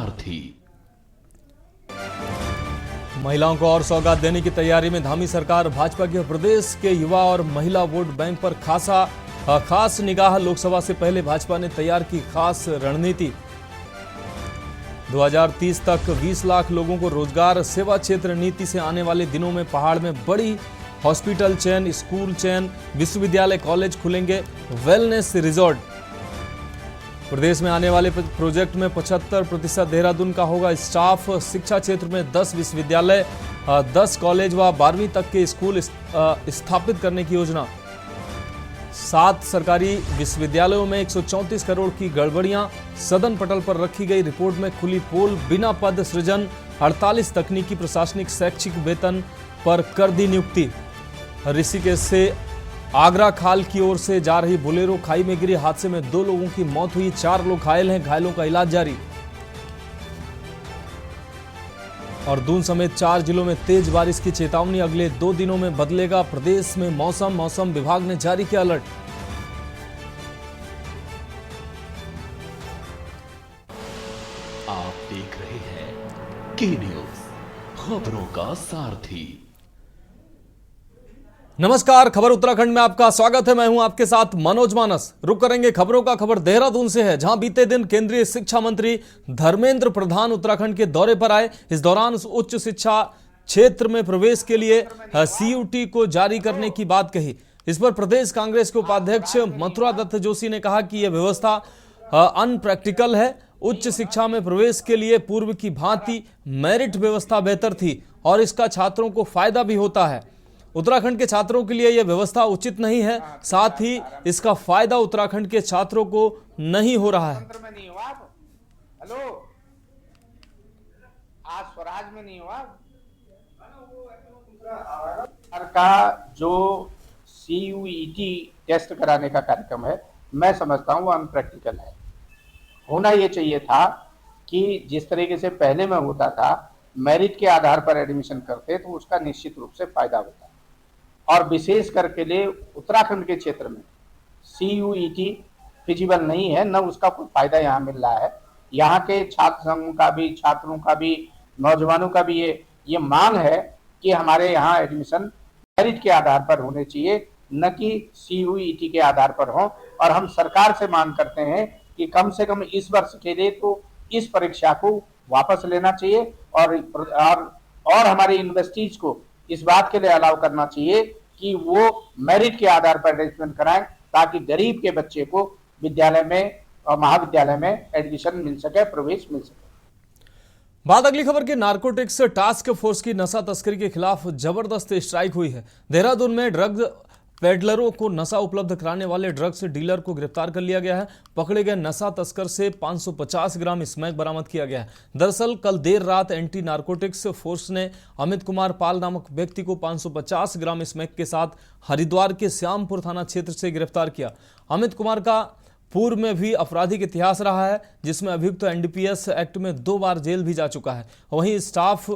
सारथी। महिलाओं को और सौगात देने की तैयारी में धामी सरकार। भाजपा के प्रदेश के युवा और महिला वोट बैंक पर खास निगाह। लोकसभा से पहले भाजपा ने तैयार की खास रणनीति। 2030 तक 20 लाख लोगों को रोजगार। सेवा क्षेत्र नीति से आने वाले दिनों में पहाड़ में बड़ी हॉस्पिटल चेन, स्कूल चेन, विश्वविद्यालय, कॉलेज खुलेंगे, वेलनेस रिजॉर्ट। प्रदेश में आने वाले प्रोजेक्ट में 75% देहरादून का होगा स्टाफ। शिक्षा क्षेत्र में 10 विश्वविद्यालय, 10 कॉलेज व 12वीं तक के स्कूल स्थापित करने की योजना। 7 सरकारी विश्वविद्यालयों में 134 करोड़ की गड़बड़ियां। सदन पटल पर रखी गई रिपोर्ट में खुली पोल। बिना पद सृजन 48 तकनीकी प्रशासनिक शैक्षिक वेतन पर कर दी नियुक्ति। ऋषिकेश से आगरा खाल की ओर से जा रही बोलेरो खाई में गिरी। हादसे में 2 लोगों की मौत हुई, 4 लोग घायल हैं। घायलों का इलाज जारी। और दून समेत 4 जिलों में तेज बारिश की चेतावनी। अगले 2 दिनों में बदलेगा प्रदेश में मौसम विभाग ने जारी किया अलर्ट। आप देख रहे हैं के न्यूज, खबरों का सारथी। नमस्कार, खबर उत्तराखंड में आपका स्वागत है। मैं हूं आपके साथ मनोज मानस। रुक करेंगे खबरों का। खबर देहरादून से है, जहां बीते दिन केंद्रीय शिक्षा मंत्री धर्मेंद्र प्रधान उत्तराखंड के दौरे पर आए। इस दौरान उच्च शिक्षा क्षेत्र में प्रवेश के लिए CUT को जारी करने की बात कही। इस पर प्रदेश कांग्रेस के उपाध्यक्ष मथुरा दत्त जोशी ने कहा कि यह व्यवस्था अनप्रैक्टिकल है। उच्च शिक्षा में प्रवेश के लिए पूर्व की भांति मेरिट व्यवस्था बेहतर थी और इसका छात्रों को फायदा भी होता है। उत्तराखंड के छात्रों के लिए यह व्यवस्था उचित नहीं है, साथ ही इसका फायदा उत्तराखंड के छात्रों को नहीं हो रहा है। हेलो, आज स्वराज में नहीं हुआ का जो CUET टेस्ट कराने का कार्यक्रम है, मैं समझता हूँ वो अनप्रैक्टिकल है। होना ये चाहिए था कि जिस तरीके से पहले में होता था, मेरिट के आधार पर एडमिशन करते तो उसका निश्चित रूप से फायदा होता। और विशेष करके लिए उत्तराखंड के क्षेत्र में CUET फिजिबल नहीं है, न उसका कोई फायदा यहाँ मिल रहा है। यहाँ के छात्र संघों का भी, छात्रों का भी, नौजवानों का भी ये मांग है कि हमारे यहाँ एडमिशन मेरिट के आधार पर होने चाहिए, न कि CUET के आधार पर हो। और हम सरकार से मांग करते हैं कि कम से कम इस वर्ष के लिए तो इस परीक्षा को वापस लेना चाहिए और हमारे यूनिवर्सिटीज को इस बात के लिए अलाउ करना चाहिए कि वो मेरिट के आधार पर एडमिशन कराएं, ताकि गरीब के बच्चे को विद्यालय में और महाविद्यालय में एडमिशन मिल सके, प्रवेश मिल सके। बात अगली खबर की। नारकोटिक्स टास्क फोर्स की नशा तस्करी के खिलाफ जबरदस्त स्ट्राइक हुई है। देहरादून में ड्रग पेडलरों को नशा उपलब्ध कराने वाले ड्रग्स डीलर को गिरफ्तार कर लिया गया है। पकड़े गए नशा तस्कर से 550 ग्राम स्मैक बरामद किया गया है। दरअसल कल देर रात एंटी नारकोटिक्स फोर्स ने अमित कुमार पाल नामक व्यक्ति को 550 ग्राम स्मैक के साथ हरिद्वार के श्यामपुर थाना क्षेत्र से गिरफ्तार किया। अमित कुमार का पूर्व में भी आपराधिक इतिहास रहा है, जिसमें अभियुक्त NDPS एक्ट में 2 बार जेल भी जा चुका है। वहीं स्टाफ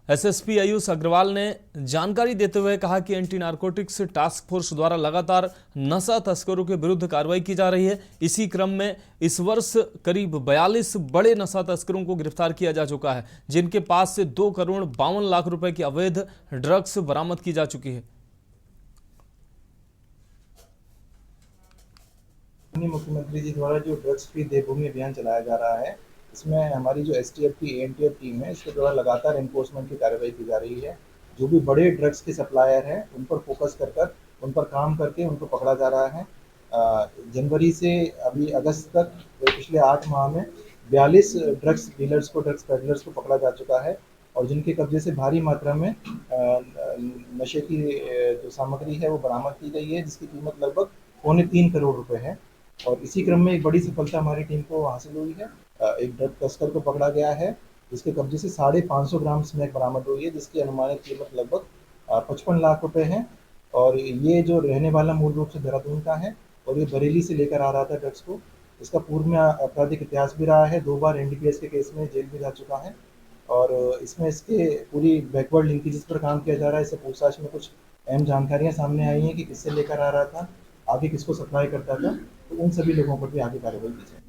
SSP आयुष अग्रवाल ने जानकारी देते हुए कहा कि एंटी नारकोटिक्स टास्क फोर्स द्वारा लगातार नशा तस्करों के विरुद्ध कार्रवाई की जा रही है। इसी क्रम में इस वर्ष करीब 42 बड़े नशा तस्करों को गिरफ्तार किया जा चुका है, जिनके पास से 2 करोड़ 52 लाख रुपए की अवैध ड्रग्स बरामद की जा चुकी है। मुख्यमंत्री जी द्वारा जो ड्रग्स फ्री देवभूमि अभियान चलाया जा रहा है, इसमें हमारी जो STF की ANTF टीम है, इसके द्वारा लगातार एनफोर्समेंट की कार्रवाई की जा रही है। जो भी बड़े ड्रग्स के सप्लायर हैं, उन पर फोकस कर उन पर काम करके उनको पकड़ा जा रहा है। जनवरी से अभी अगस्त तक पिछले 8 माह में 42 ड्रग्स डीलर्स को, ड्रग्स पेडलर्स को पकड़ा जा चुका है और जिनके कब्जे से भारी मात्रा में नशे की जो सामग्री है वो बरामद की गई है, जिसकी कीमत लगभग 3.25 करोड़ रुपए है। और इसी क्रम में एक बड़ी सफलता हमारी टीम को हासिल हुई है। एक ड्रग तस्कर को पकड़ा गया है, जिसके कब्जे से 550 ग्राम स्मैक बरामद हुई है, जिसकी अनुमानित कीमत लगभग 55 लाख रुपए है। और ये जो रहने वाला मूल रूप से देहरादून का है और ये बरेली से लेकर आ रहा था ड्रग्स को। इसका पूर्व में आपराधिक इतिहास भी रहा है, 2 बार NDPS के केस में जेल भी जा चुका है। और इसमें इसके पूरी बैकवर्ड लिंकेजेस पर काम किया जा रहा है। इससे पूछताछ में कुछ अहम जानकारियां सामने आई हैं कि किससे लेकर आ रहा था, आगे किसको सप्लाई करता था, तो उन सभी लोगों पर भी आगे कार्रवाई की जाए।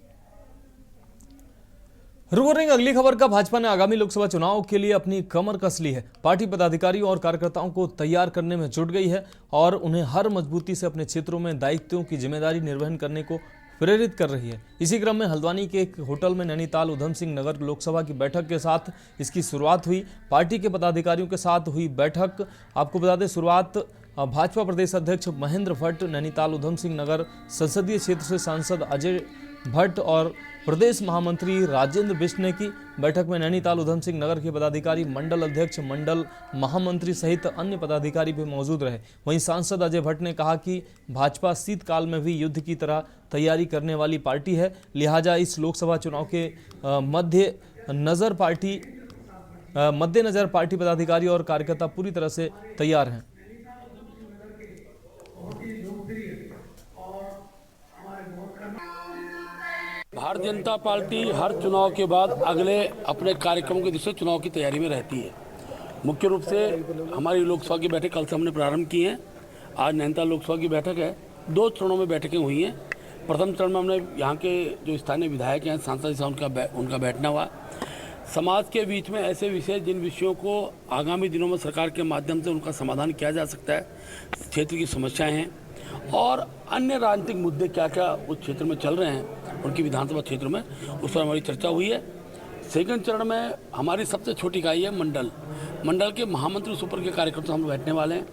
रुक रहेंगे अगली खबर का। भाजपा ने आगामी लोकसभा चुनाव के लिए अपनी कमर कस ली है। पार्टी पदाधिकारियों और कार्यकर्ताओं को तैयार करने में जुट गई है और उन्हें हर मजबूती से अपने क्षेत्रों में दायित्वों की जिम्मेदारी निर्वहन करने को प्रेरित कर रही है। इसी क्रम में हल्द्वानी के एक होटल में नैनीताल उधम सिंह नगर लोकसभा की बैठक के साथ इसकी शुरुआत हुई। पार्टी के पदाधिकारियों के साथ हुई बैठक, आपको बता दें, शुरुआत भाजपा प्रदेश अध्यक्ष महेंद्र भट्ट, नैनीताल उधम सिंह नगर संसदीय क्षेत्र से सांसद अजय भट्ट और प्रदेश महामंत्री राजेंद्र बिष्ट ने की। बैठक में नैनीताल उधम सिंह नगर के पदाधिकारी, मंडल अध्यक्ष, मंडल महामंत्री सहित अन्य पदाधिकारी भी मौजूद रहे। वहीं सांसद अजय भट्ट ने कहा कि भाजपा शीतकाल में भी युद्ध की तरह तैयारी करने वाली पार्टी है, लिहाजा इस लोकसभा चुनाव के मद्देनजर पार्टी पदाधिकारी और कार्यकर्ता पूरी तरह से तैयार हैं। भारतीय जनता पार्टी हर चुनाव के बाद अगले अपने कार्यक्रमों की दृष्टि से चुनाव की तैयारी में रहती है। मुख्य रूप से हमारी लोकसभा की बैठक कल से हमने प्रारंभ की है। आज नैनीताल लोकसभा की बैठक है। 2 चरणों में बैठकें हुई हैं। प्रथम चरण में हमने यहाँ के जो स्थानीय विधायक हैं, सांसद से उनका बैठना हुआ। समाज के बीच में ऐसे विषय जिन विषयों को आगामी दिनों में सरकार के माध्यम से उनका समाधान किया जा सकता है, क्षेत्र की समस्याएँ हैं और अन्य राजनीतिक मुद्दे क्या क्या उस क्षेत्र में चल रहे हैं उनकी विधानसभा क्षेत्र में, उस पर हमारी चर्चा हुई है। सेकंड चरण में हमारी सबसे छोटी इकाई है मंडल के महामंत्री सुपर के कार्यक्रम से हम बैठने वाले हैं।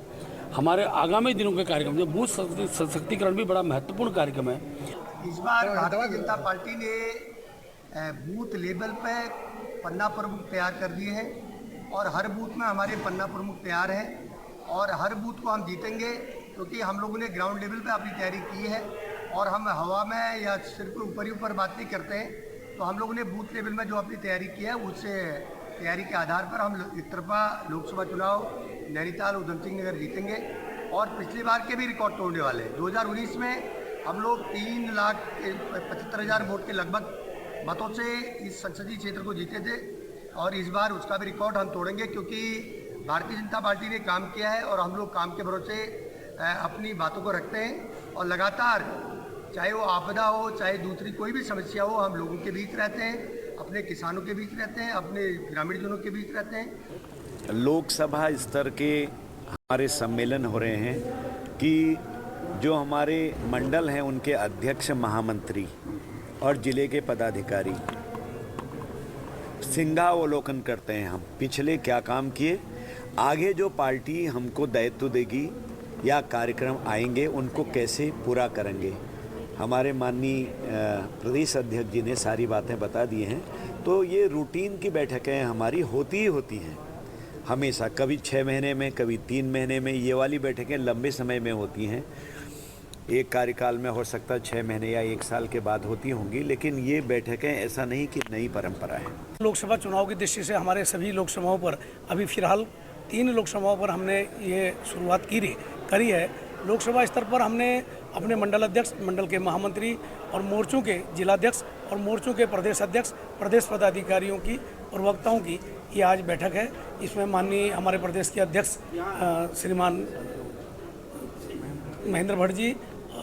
हमारे आगामी दिनों के कार्यक्रम में बूथ सशक्तिकरण भी बड़ा महत्वपूर्ण कार्यक्रम है। इस बार भारतीय जनता पार्टी ने बूथ लेवल पे पन्ना प्रमुख तैयार कर दिए हैं और हर बूथ में हमारे पन्ना प्रमुख तैयार हैं और हर बूथ को हम जीतेंगे, क्योंकि हम लोगों ने ग्राउंड लेवल पे अपनी तैयारी की है और हम हवा में या सिर्फ ऊपर बात नहीं करते हैं। तो हम लोगों ने बूथ लेवल में जो अपनी तैयारी की है, उससे तैयारी के आधार पर हम एकतरफा लोकसभा चुनाव नैनीताल उधम सिंह नगर जीतेंगे और पिछली बार के भी रिकॉर्ड तोड़ने वाले हैं। 2019 में हम लोग 3,75,000 वोट के लगभग मतों से इस संसदीय क्षेत्र को जीते थे और इस बार उसका भी रिकॉर्ड हम तोड़ेंगे, क्योंकि भारतीय जनता पार्टी ने काम किया है और हम लोग काम के भरोसे अपनी बातों को रखते हैं और लगातार, चाहे वो आपदा हो, चाहे दूसरी कोई भी समस्या हो, हम लोगों के बीच रहते हैं, अपने किसानों के बीच रहते हैं, अपने ग्रामीणजनों के बीच रहते हैं। लोकसभा स्तर के हमारे सम्मेलन हो रहे हैं कि जो हमारे मंडल हैं उनके अध्यक्ष, महामंत्री और जिले के पदाधिकारी सिंहावलोकन करते हैं। हम पिछले क्या काम किए, आगे जो पार्टी हमको दायित्व देगी या कार्यक्रम आएंगे उनको कैसे पूरा करेंगे। हमारे माननीय प्रदेश अध्यक्ष जी ने सारी बातें बता दी हैं। तो ये रूटीन की बैठकें हमारी होती ही होती हैं हमेशा, कभी 6 महीने में, कभी 3 महीने में। ये वाली बैठकें लंबे समय में होती हैं, एक कार्यकाल में हो सकता है 6 महीने या 1 साल के बाद होती होंगी, लेकिन ये बैठकें ऐसा नहीं कि नई परंपरा है। लोकसभा चुनाव की दृष्टि से हमारे सभी लोकसभाओं पर अभी फिलहाल 3 लोकसभाओं पर हमने ये शुरुआत करी है। लोकसभा स्तर पर हमने अपने मंडल अध्यक्ष, मंडल के महामंत्री और मोर्चों के जिलाध्यक्ष और मोर्चों के प्रदेश अध्यक्ष, प्रदेश पदाधिकारियों की और वक्ताओं की ये आज बैठक है। इसमें माननीय हमारे प्रदेश के अध्यक्ष श्रीमान महेंद्र भट्ट जी,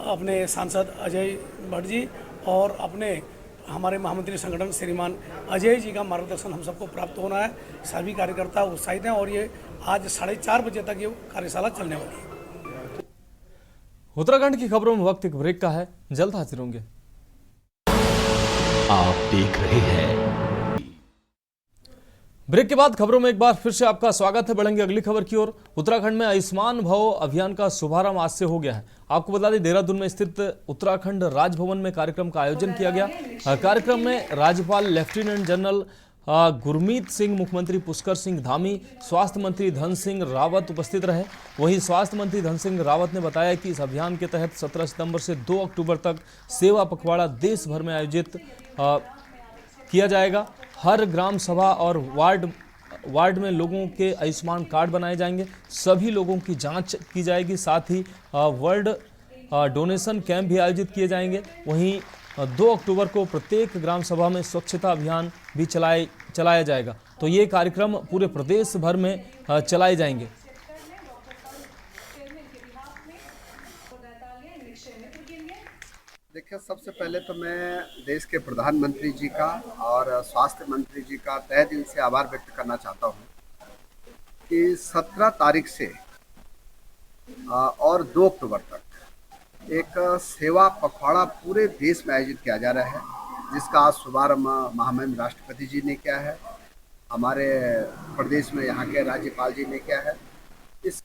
अपने सांसद अजय भट्ट जी और अपने हमारे महामंत्री संगठन श्रीमान अजय जी का मार्गदर्शन हम सबको प्राप्त होना है। सभी कार्यकर्ता उत्साहित हैं और ये आज 4:30 बजे तक ये कार्यशाला चलने वाली है। उत्तराखंड की खबरों में वक्त एक ब्रेक का है, जल्द हाजिर होंगे। आप देख रहे हैं। ब्रेक के बाद खबरों में एक बार फिर से आपका स्वागत है। बढ़ेंगे अगली खबर की ओर। उत्तराखंड में आयुष्मान भव अभियान का शुभारंभ आज से हो गया है। आपको बता दें, देहरादून में स्थित उत्तराखंड राजभवन में कार्यक्रम का आयोजन किया गया। कार्यक्रम में राज्यपाल लेफ्टिनेंट जनरल गुरमीत सिंह, मुख्यमंत्री पुष्कर सिंह धामी, स्वास्थ्य मंत्री धन सिंह रावत उपस्थित रहे। वहीं स्वास्थ्य मंत्री धन सिंह रावत ने बताया कि इस अभियान के तहत 17 सितंबर से 2 अक्टूबर तक सेवा पखवाड़ा देश भर में आयोजित किया जाएगा। हर ग्राम सभा और वार्ड में लोगों के आयुष्मान कार्ड बनाए जाएंगे। सभी लोगों की जांच की जाएगी। साथ ही वर्ल्ड डोनेशन कैंप भी आयोजित किए जाएंगे। वहीं 2 अक्टूबर को प्रत्येक ग्राम सभा में स्वच्छता अभियान भी चलाया जाएगा। तो ये कार्यक्रम पूरे प्रदेश भर में चलाए जाएंगे। देखिए, सबसे पहले तो मैं देश के प्रधानमंत्री जी का और स्वास्थ्य मंत्री जी का तहे दिल से आभार व्यक्त करना चाहता हूँ कि 17 तारीख से और 2 अक्टूबर तक एक सेवा पखवाड़ा पूरे देश में आयोजित किया जा रहा है, जिसका आज शुभारंभ महामहिम राष्ट्रपति जी ने किया है, हमारे प्रदेश में यहाँ के राज्यपाल जी ने किया है। इस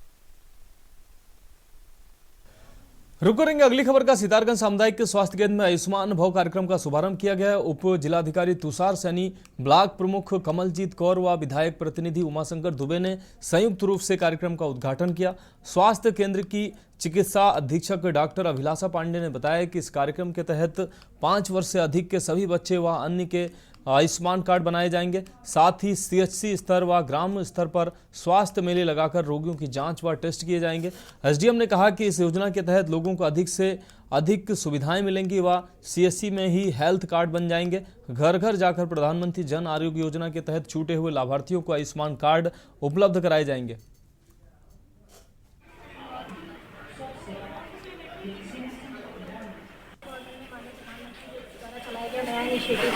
रुक करेंगे अगली खबर का। सितारगंज सामुदायिक स्वास्थ्य केंद्र में आयुष्मान भव कार्यक्रम का शुभारंभ किया गया है। उप जिलाधिकारी तुषार सैनी, ब्लॉक प्रमुख कमलजीत कौर व विधायक प्रतिनिधि उमाशंकर दुबे ने संयुक्त रूप से कार्यक्रम का उद्घाटन किया। स्वास्थ्य केंद्र की चिकित्सा अधीक्षक डॉक्टर अभिलाषा पांडे ने बताया कि इस कार्यक्रम के तहत 5 वर्ष से अधिक के सभी बच्चे व अन्य के आयुष्मान कार्ड बनाए जाएंगे। साथ ही CHC स्तर व ग्राम स्तर पर स्वास्थ्य मेले लगाकर रोगियों की जांच व टेस्ट किए जाएंगे। SDM ने कहा कि इस योजना के तहत लोगों को अधिक से अधिक सुविधाएं मिलेंगी व CHC में ही हेल्थ कार्ड बन जाएंगे। घर घर जाकर प्रधानमंत्री जन आरोग्य योजना के तहत छूटे हुए लाभार्थियों को आयुष्मान कार्ड उपलब्ध कराए जाएंगे। नया इनिशिएटिव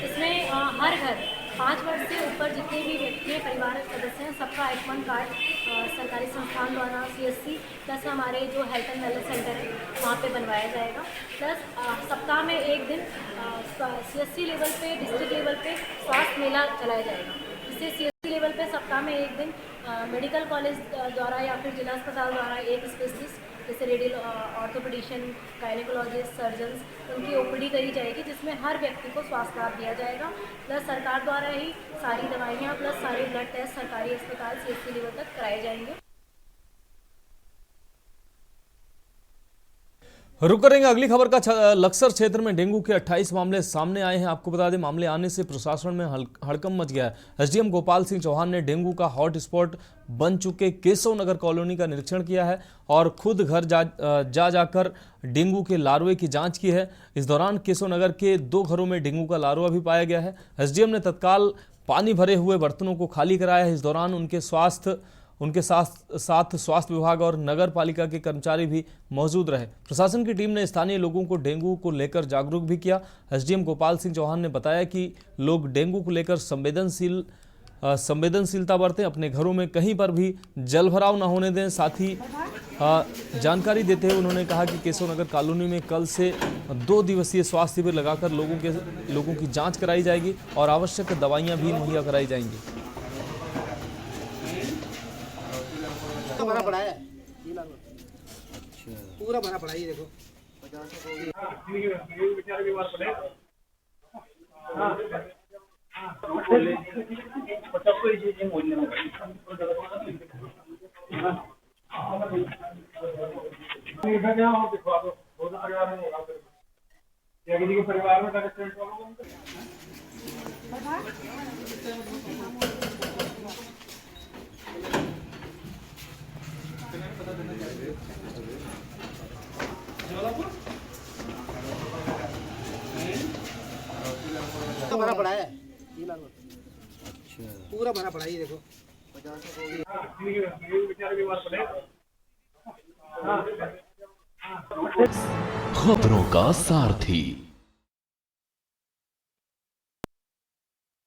इसमें हर घर 5 वर्ष से ऊपर जितने भी व्यक्ति हैं, परिवार सदस्य हैं, सबका आयुष्मान कार्ड सरकारी संस्थान द्वारा CHC प्लस हमारे जो हेल्थ एंड वेलनेस सेंटर है वहाँ पे बनवाया जाएगा। प्लस सप्ताह में एक दिन CHC लेवल पे, डिस्ट्रिक्ट लेवल पे स्वास्थ्य मेला चलाया जाएगा। इससे CHC लेवल पे सप्ताह में एक दिन मेडिकल कॉलेज द्वारा या फिर जिला अस्पताल द्वारा एक स्पेशलिस्ट जैसे रेडियल ऑर्थोपेडिशियन, गायनेकोलॉजिस्ट, सर्जन्स, उनकी OPD करी जाएगी, जिसमें हर व्यक्ति को स्वास्थ्य लाभ दिया जाएगा। प्लस सरकार द्वारा ही सारी दवाइयाँ प्लस सारे ब्लड टेस्ट सरकारी अस्पताल CHC लेवल तक कराए जाएंगे। रुक करेंगे अगली खबर का। लक्सर क्षेत्र में डेंगू के 28 मामले सामने आए हैं। आपको बता दें, मामले आने से प्रशासन में हड़कंप मच गया है। SDM गोपाल सिंह चौहान ने डेंगू का हॉटस्पॉट बन चुके केशव नगर कॉलोनी का निरीक्षण किया है और खुद घर जाकर डेंगू के लार्वे की जांच की है। इस दौरान केशव नगर के 2 घरों में डेंगू का लार्वा भी पाया गया है। SDM ने तत्काल पानी भरे हुए बर्तनों को खाली कराया है। इस दौरान उनके साथ स्वास्थ्य विभाग और नगर पालिका के कर्मचारी भी मौजूद रहे। प्रशासन की टीम ने स्थानीय लोगों को डेंगू को लेकर जागरूक भी किया। SDM गोपाल सिंह चौहान ने बताया कि लोग डेंगू को लेकर संवेदनशीलता बरतें, अपने घरों में कहीं पर भी जलभराव न होने दें। साथ ही जानकारी देते हुए उन्होंने कहा कि केशव नगर कॉलोनी में कल से 2 दिवसीय स्वास्थ्य शिविर लगाकर लोगों की जाँच कराई जाएगी और आवश्यक दवाइयाँ भी मुहैया कराई जाएंगी। भरा पड़ा है, पूरा भरा पड़ा है, ये देखो। परिवार में भरा पड़ा है, पूरा भरा पड़ा है, ये देखो। खबरों का सारथी।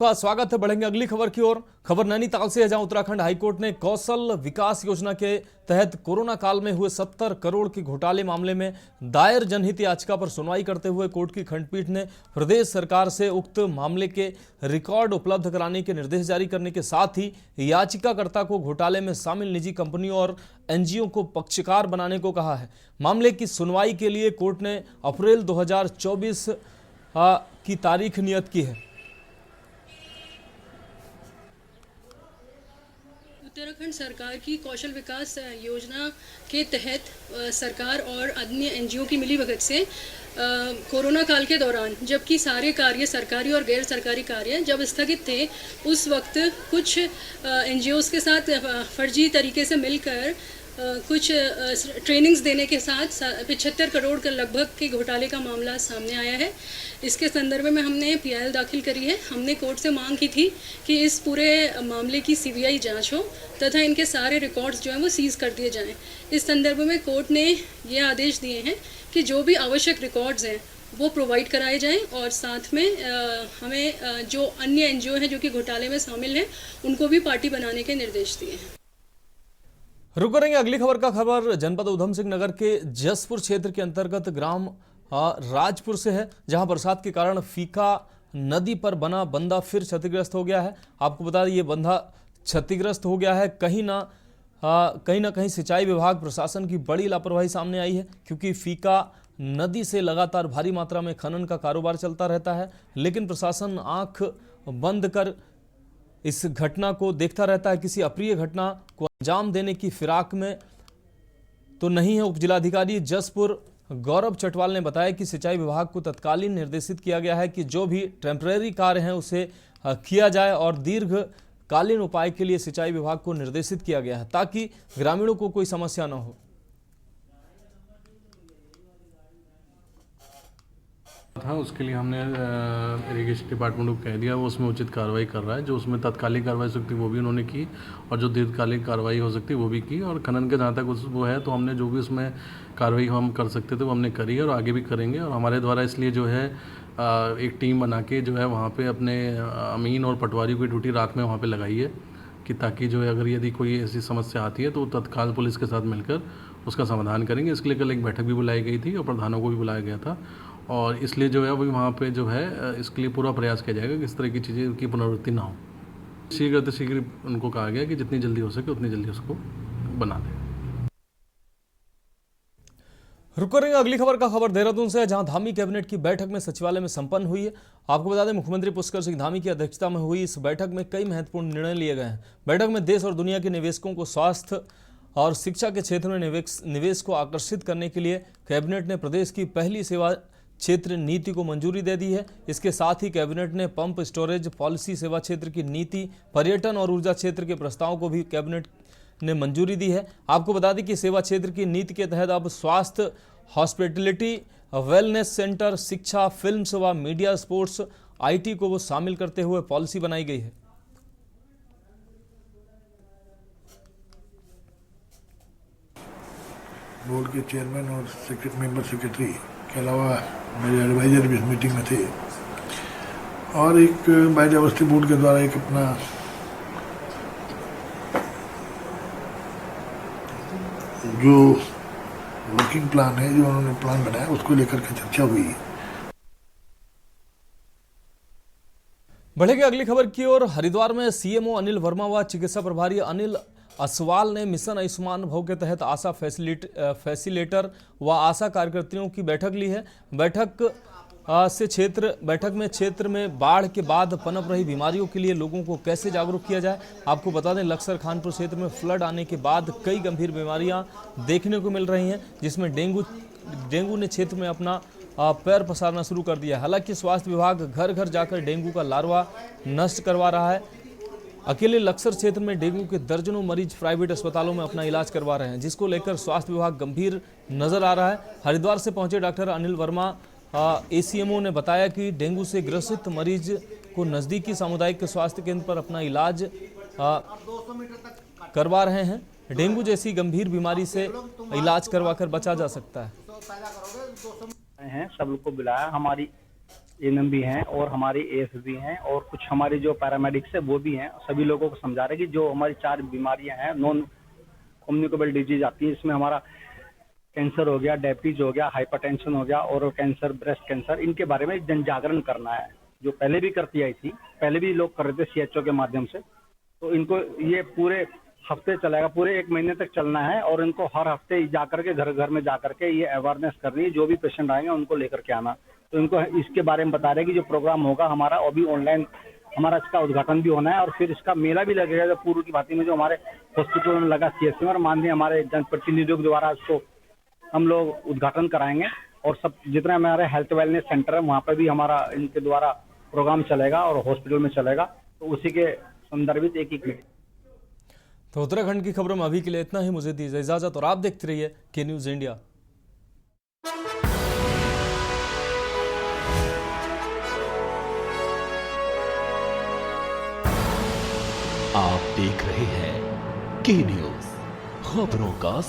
स्वागत है। बढ़ेंगे अगली खबर की ओर। खबर नैनीताल से है, जहां उत्तराखंड हाईकोर्ट ने कौशल विकास योजना के तहत कोरोना काल में हुए 70 करोड़ के घोटाले मामले में दायर जनहित याचिका पर सुनवाई करते हुए कोर्ट की खंडपीठ ने प्रदेश सरकार से उक्त मामले के रिकॉर्ड उपलब्ध कराने के निर्देश जारी करने के साथ ही याचिकाकर्ता को घोटाले में शामिल निजी कंपनियों और NGO को पक्षकार बनाने को कहा है। मामले की सुनवाई के लिए कोर्ट ने अप्रैल 2024 की तारीख नियत की है। उत्तराखंड सरकार की कौशल विकास योजना के तहत सरकार और अन्य NGO की मिलीभगत से कोरोना काल के दौरान जबकि सारे कार्य सरकारी और गैर सरकारी कार्य जब स्थगित थे, उस वक्त कुछ NGOs के साथ फर्जी तरीके से मिलकर कुछ ट्रेनिंग्स देने के साथ 75 करोड़ का लगभग के घोटाले का मामला सामने आया है। इसके संदर्भ में हमने PIL दाखिल करी है। हमने कोर्ट से मांग की थी कि इस पूरे मामले की CBI जांच हो तथा इनके सारे रिकॉर्ड्स जो हैं वो सीज़ कर दिए जाएं। इस संदर्भ में कोर्ट ने ये आदेश दिए हैं कि जो भी आवश्यक रिकॉर्ड्स हैं वो प्रोवाइड कराए जाएं और साथ में हमें जो अन्य एनजीओ हैं जो कि घोटाले में शामिल हैं उनको भी पार्टी बनाने के निर्देश दिए हैं। रुक करेंगे अगली खबर का। खबर जनपद उधम सिंह नगर के जसपुर क्षेत्र के अंतर्गत ग्राम राजपुर से है, जहां बरसात के कारण फीका नदी पर बना बंधा फिर क्षतिग्रस्त हो गया है। आपको बता दें ये बंधा क्षतिग्रस्त हो गया है। कहीं ना कहीं सिंचाई विभाग प्रशासन की बड़ी लापरवाही सामने आई है, क्योंकि फीका नदी से लगातार भारी मात्रा में खनन का कारोबार चलता रहता है, लेकिन प्रशासन आंख बंद कर इस घटना को देखता रहता है। किसी अप्रिय घटना को अंजाम देने की फिराक में तो नहीं है। उपजिलाधिकारी जसपुर गौरव चटवाल ने बताया कि सिंचाई विभाग को तत्कालीन निर्देशित किया गया है कि जो भी टेम्परेरी कार्य हैं उसे किया जाए और दीर्घकालीन उपाय के लिए सिंचाई विभाग को निर्देशित किया गया है, ताकि ग्रामीणों को कोई समस्या न हो। था उसके लिए हमने इरिगेशन डिपार्टमेंट को कह दिया, वो उसमें उचित कार्रवाई कर रहा है। जो उसमें तत्कालिक कार्रवाई हो सकती है वो भी उन्होंने की, और जो दीर्घकालिक कार्रवाई हो सकती है वो भी की। और खनन के जहाँ तक वो है तो हमने जो भी उसमें कार्रवाई हम कर सकते थे वो हमने करी है और आगे भी करेंगे। और हमारे द्वारा इसलिए जो है एक टीम बना के जो है वहाँ पे अपने अमीन और पटवारी की ड्यूटी रात में वहाँ पे लगाई है, कि ताकि जो है अगर यदि कोई ऐसी समस्या आती है तो तत्काल पुलिस के साथ मिलकर उसका समाधान करेंगे। इसके लिए कल एक बैठक भी बुलाई गई थी और प्रधानों को भी बुलाया गया था, और इसलिए जो है वही वहाँ पे जो है इसके लिए पूरा प्रयास किया जाएगा कि इस तरह की चीज़ें की पुनरावृत्ति ना हो। शीघ्र उनको कहा गया कि जितनी जल्दी हो सके उतनी जल्दी उसको बना दें। रुक करेंगे अगली खबर का। खबर देहरादून से है, जहां धामी कैबिनेट की बैठक में सचिवालय में संपन्न हुई है। आपको बता दें मुख्यमंत्री पुष्कर सिंह धामी की अध्यक्षता में हुई इस बैठक में कई महत्वपूर्ण निर्णय लिए गए हैं। बैठक में देश और दुनिया के निवेशकों को स्वास्थ्य और शिक्षा के क्षेत्र में निवेश को आकर्षित करने के लिए कैबिनेट ने प्रदेश की पहली सेवा क्षेत्र नीति को मंजूरी दे दी है। इसके साथ ही कैबिनेट ने पंप स्टोरेज पॉलिसी, सेवा क्षेत्र की नीति, पर्यटन और ऊर्जा क्षेत्र के प्रस्तावों को भी कैबिनेट ने मंजूरी दी है। आपको बता दें कि सेवा क्षेत्र की नीति के तहत अब स्वास्थ्य, हॉस्पिटलिटी, वेलनेस सेंटर, शिक्षा, फिल्म सेवा, मीडिया, स्पोर्ट्स, IT को वो शामिल करते हुए पॉलिसी बनाई गई है। बोर्ड के चेयरमैन और मेंबर सेक्रेटरी के अलावा मेरे एडवाइजर भी इस मीटिंग में थे, और एक बाय डाइवर्सिटी बोर्ड के द्वारा एक अपना जो वर्किंग प्लान है, जो उन्होंने प्लान बनाया, उसको लेकर के चर्चा हुई। बढ़ेगी अगली खबर की ओर। हरिद्वार में CMO अनिल वर्मा व चिकित्सा प्रभारी अनिल असवाल ने मिशन आयुष्मान भव के तहत आशा फैसिलेटर व आशा कार्यकर्तियों की बैठक ली है। बैठक में क्षेत्र में बाढ़ के बाद पनप रही बीमारियों के लिए लोगों को कैसे जागरूक किया जाए। आपको बता दें लक्सर खानपुर क्षेत्र में फ्लड आने के बाद कई गंभीर बीमारियां देखने को मिल रही हैं, जिसमें डेंगू ने क्षेत्र में अपना पैर पसारना शुरू कर दिया है। हालांकि स्वास्थ्य विभाग घर घर जाकर डेंगू का लार्वा नष्ट करवा रहा है। अकेले लक्सर क्षेत्र में डेंगू के दर्जनों मरीज प्राइवेट अस्पतालों में अपना इलाज करवा रहे हैं, जिसको लेकर स्वास्थ्य विभाग गंभीर नजर आ रहा है। हरिद्वार से पहुंचे डॉक्टर अनिल वर्मा ACMO ने बताया कि डेंगू से ग्रसित मरीज को नज़दीकी सामुदायिक स्वास्थ्य केंद्र पर अपना इलाज करवा रहे हैं। डेंगू जैसी गंभीर बीमारी से इलाज करवाकर बचा जा सकता है। सब लोग को बुलाया, हमारी ANM भी हैं और हमारी AF भी हैं और कुछ हमारे जो पैरामेडिक्स है वो भी हैं। सभी लोगों को समझा रहे हैं कि जो हमारी 4 बीमारियां हैं, नॉन कम्युनिकेबल डिजीज आती है, इसमें हमारा कैंसर हो गया, डायबिटीज हो गया, हाइपरटेंशन हो गया, ओरल कैंसर, ब्रेस्ट कैंसर, इनके बारे में जन जागरण करना है। जो पहले भी करती आई थी, पहले भी लोग कर रहे थे CHO के माध्यम से, तो इनको ये पूरे हफ्ते चलेगा, पूरे 1 महीने तक चलना है और इनको हर हफ्ते जाकर के घर घर में जाकर के ये अवेयरनेस करनी है। जो भी पेशेंट आएंगे उनको लेकर के आना, तो इनको इसके बारे में बता रहे हैं कि जो प्रोग्राम होगा हमारा अभी ऑनलाइन हमारा इसका उद्घाटन भी होना है और फिर इसका मेला भी लगेगा जो पूर्व की भांति में जो हमारे हॉस्पिटल में लगा CSM और माननीय हमारे जनप्रतिनिधियों के द्वारा इसको हम लोग उद्घाटन कराएंगे। और सब जितने हमारे हेल्थ वेलनेस सेंटर है वहाँ पर भी हमारा इनके द्वारा प्रोग्राम चलेगा और हॉस्पिटल में चलेगा, तो उसी के संदर्भित एक मीटिंग। तो उत्तराखंड की खबरों में अभी के लिए इतना ही। मुझे दीजिए इजाजत और आप देखते रहिए के न्यूज़ इंडिया। आप देख रहे हैं के न्यूज़, खबरों का